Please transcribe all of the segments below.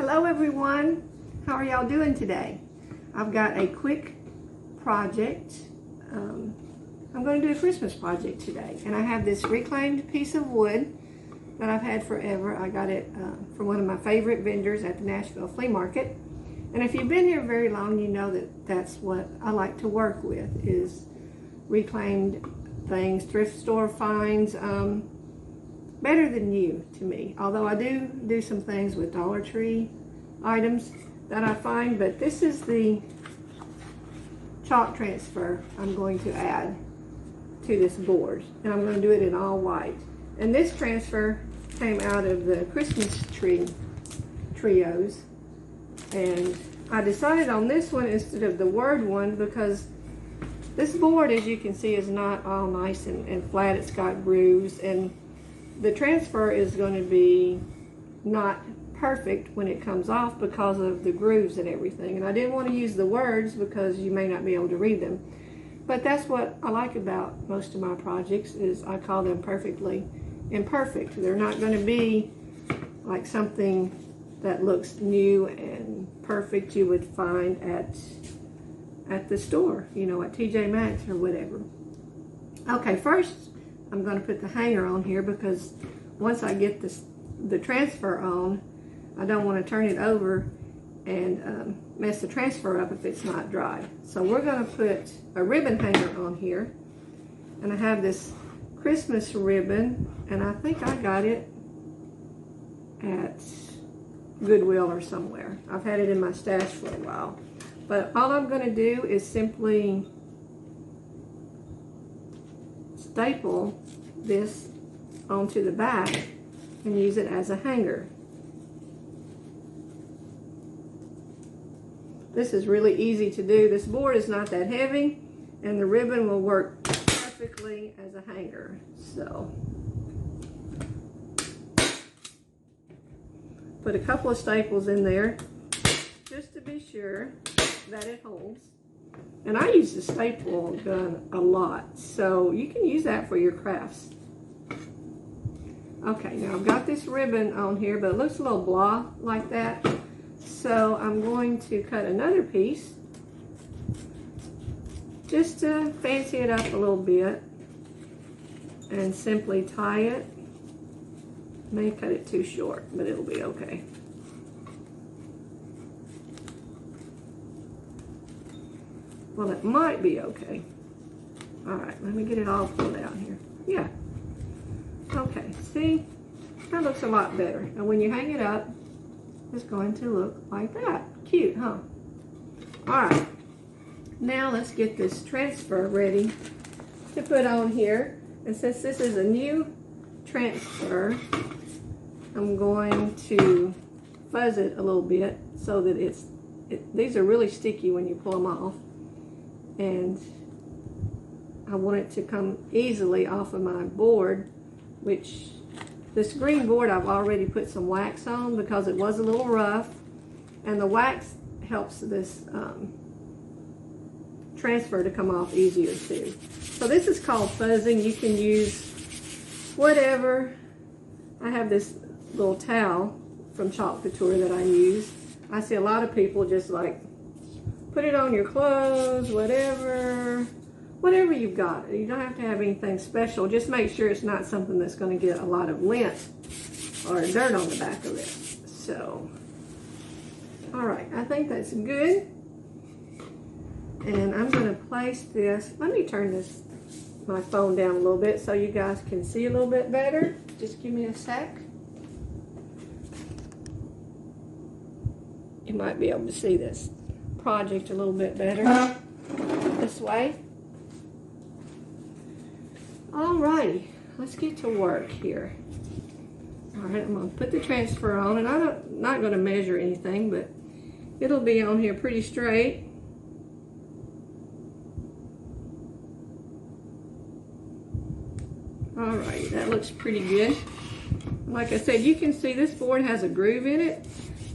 Hello everyone, how are y'all doing today? I've got a quick project. I'm going to do a Christmas project today, and I have this reclaimed piece of wood that I've had forever. I got it from one of my favorite vendors at the Nashville flea market, and if you've been here very long, you know that that's what I like to work with, is reclaimed things, thrift store finds. Better than new to me, although I do some things with Dollar Tree items that I find, but this is the chalk transfer I'm going to add to this board, and I'm going to do it in all white. And this transfer came out of the Christmas tree trios, and I decided on this one instead of the word one because this board, as you can see, is not all nice and flat. It's got grooves, and the transfer is going to be not perfect when it comes off because of the grooves and everything. And I didn't want to use the words because you may not be able to read them. But that's what I like about most of my projects, is I call them perfectly imperfect. They're not going to be like something that looks new and perfect you would find at the store, you know, at TJ Maxx or whatever. Okay, first I'm going to put the hanger on here because once I get the transfer on, I don't want to turn it over and mess the transfer up if it's not dry. So we're going to put a ribbon hanger on here, and I have this Christmas ribbon, and I think I got it at Goodwill or somewhere. I've had it in my stash for a while. But all I'm going to do is simply staple this onto the back and use it as a hanger. This is really easy to do. This board is not that heavy, and the ribbon will work perfectly as a hanger. So put a couple of staples in there just to be sure that it holds. And I use the staple gun a lot, so you can use that for your crafts. Okay, now I've got this ribbon on here, but it looks a little blah like that. So I'm going to cut another piece just to fancy it up a little bit and simply tie it. May cut it too short, but it'll be okay. Well, it might be okay. All right, let me get it all pulled out here. Yeah. Okay, see? That looks a lot better. And when you hang it up, it's going to look like that. Cute, huh? All right. Now let's get this transfer ready to put on here. And since this is a new transfer, I'm going to fuzz it a little bit so that these are really sticky when you pull them off. And I want it to come easily off of my board, which this green board I've already put some wax on because it was a little rough, and the wax helps this transfer to come off easier too. So this is called fuzzing. You can use whatever. I have this little towel from Couture that I use. I see a lot of people just like put it on your clothes, whatever you've got. You don't have to have anything special. Just make sure it's not something that's going to get a lot of lint or dirt on the back of it. So, all right, I think that's good. And I'm going to place this. Let me turn my phone down a little bit so you guys can see a little bit better. Just give me a sec. You might be able to see this project a little bit better this way. Alrighty, let's get to work here. Alright, I'm going to put the transfer on, and I'm not going to measure anything, but it'll be on here pretty straight. Alright, that looks pretty good. Like I said, you can see this board has a groove in it,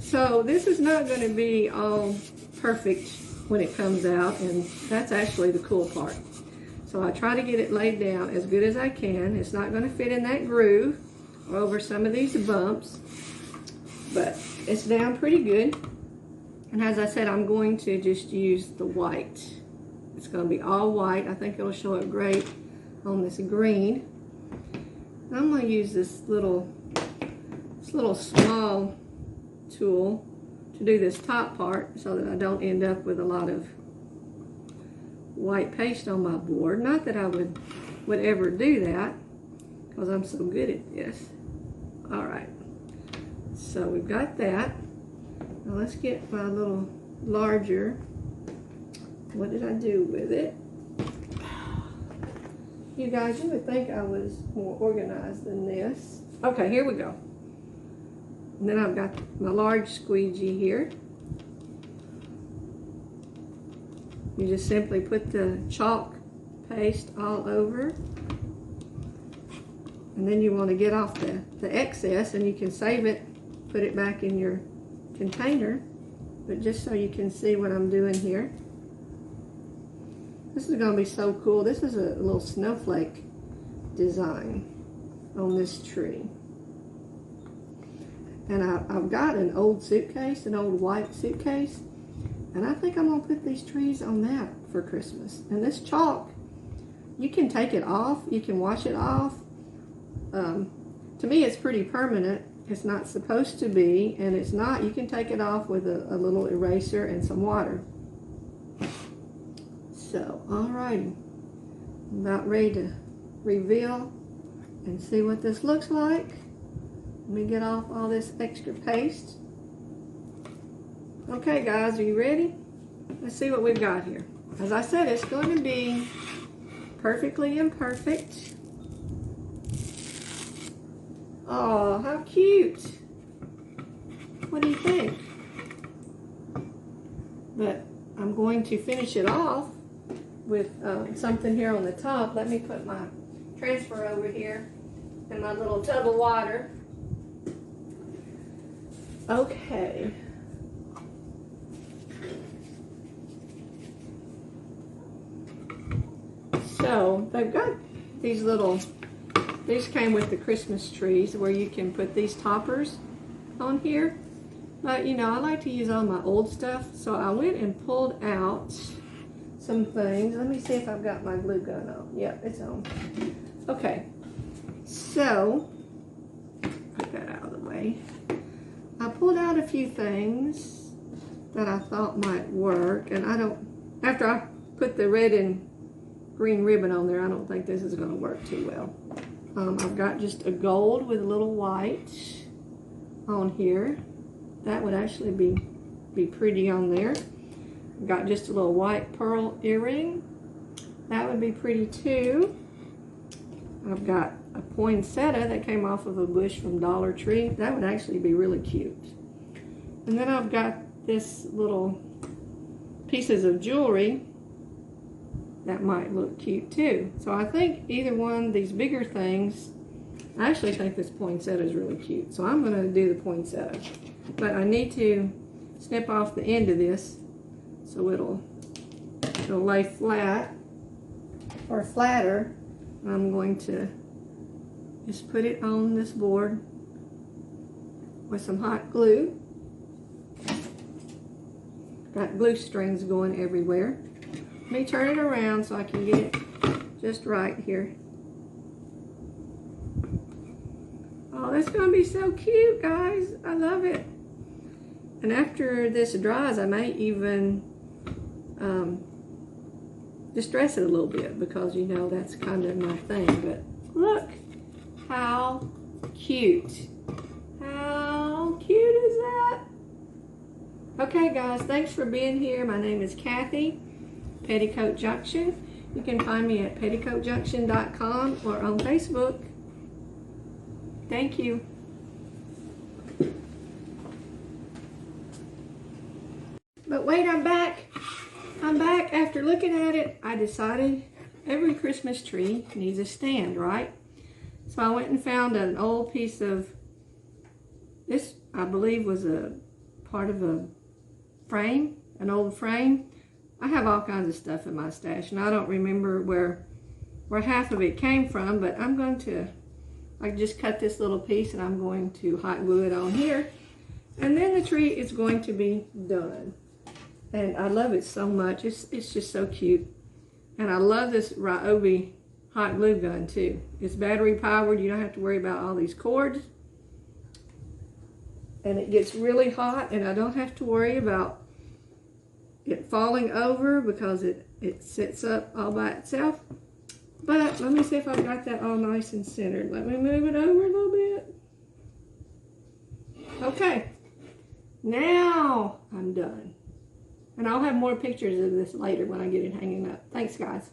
so this is not going to be all perfect when it comes out, and that's actually the cool part. So I try to get it laid down as good as I can. It's not going to fit in that groove or over some of these bumps, but it's down pretty good. And as I said, I'm going to just use the white. It's going to be all white. I think it'll show up great on this green. And I'm going to use this little small tool to do this top part so that I don't end up with a lot of white paste on my board. Not that I would ever do that, because I'm so good at this. All right, so we've got that. Now let's get my little larger. What did I do with it? You guys, you would think I was more organized than this. Okay, here we go. And then I've got my large squeegee here. You just simply put the chalk paste all over. And then you want to get off the excess, and you can save it, put it back in your container. But just so you can see what I'm doing here. This is going to be so cool. This is a little snowflake design on this tree. And I've got an old suitcase, an old white suitcase. And I think I'm going to put these trees on that for Christmas. And this chalk, you can take it off. You can wash it off. To me, it's pretty permanent. It's not supposed to be. And it's not. You can take it off with a little eraser and some water. So, alrighty. I'm about ready to reveal and see what this looks like. Let me get off all this extra paste. Okay guys, are you ready? Let's see what we've got here. As I said, it's going to be perfectly imperfect. Oh, how cute. What do you think? But I'm going to finish it off with something here on the top. Let me put my transfer over here and my little tub of water. Okay. So they've got these these came with the Christmas trees where you can put these toppers on here. But you know, I like to use all my old stuff, so I went and pulled out some things. Let me see if I've got my glue gun on. Yep, it's on. Okay, so put that out of the way. I pulled out a few things that I thought might work, and after I put the red and green ribbon on there, I don't think this is going to work too well. I've got just a gold with a little white on here. That would actually be pretty on there. I've got just a little white pearl earring. That would be pretty too. I've got a poinsettia that came off of a bush from Dollar Tree. That would actually be really cute. And then I've got this little pieces of jewelry that might look cute too. So I think either one of these bigger things, I actually think this poinsettia is really cute. So I'm going to do the poinsettia. But I need to snip off the end of this so it'll lay flat or flatter. I'm going to just put it on this board with some hot glue. Got glue strings going everywhere. Let me turn it around so I can get it just right here. Oh, that's going to be so cute, guys. I love it. And after this dries, I may even distress it a little bit, because you know that's kind of my thing. But look how cute. How cute is that? Okay guys, thanks for being here. My name is Kathy, Petticoat Junction. You can find me at petticoatjunction.com or on Facebook. Thank you. But wait, I'm back. I'm back. After looking at it, I decided every Christmas tree needs a stand, right? So I went and found an old piece of, this I believe was a part of a frame, an old frame. I have all kinds of stuff in my stash, and I don't remember where half of it came from, but I'm going to, I just cut this little piece and I'm going to hot glue it on here. And then the tree is going to be done. And I love it so much. It's just so cute. And I love this Ryobi hot glue gun too. It's battery powered. You don't have to worry about all these cords. And it gets really hot, and I don't have to worry about it falling over because it sits up all by itself. But let me see if I've got that all nice and centered. Let me move it over a little bit. Okay, now I'm done. And I'll have more pictures of this later when I get it hanging up. Thanks, guys.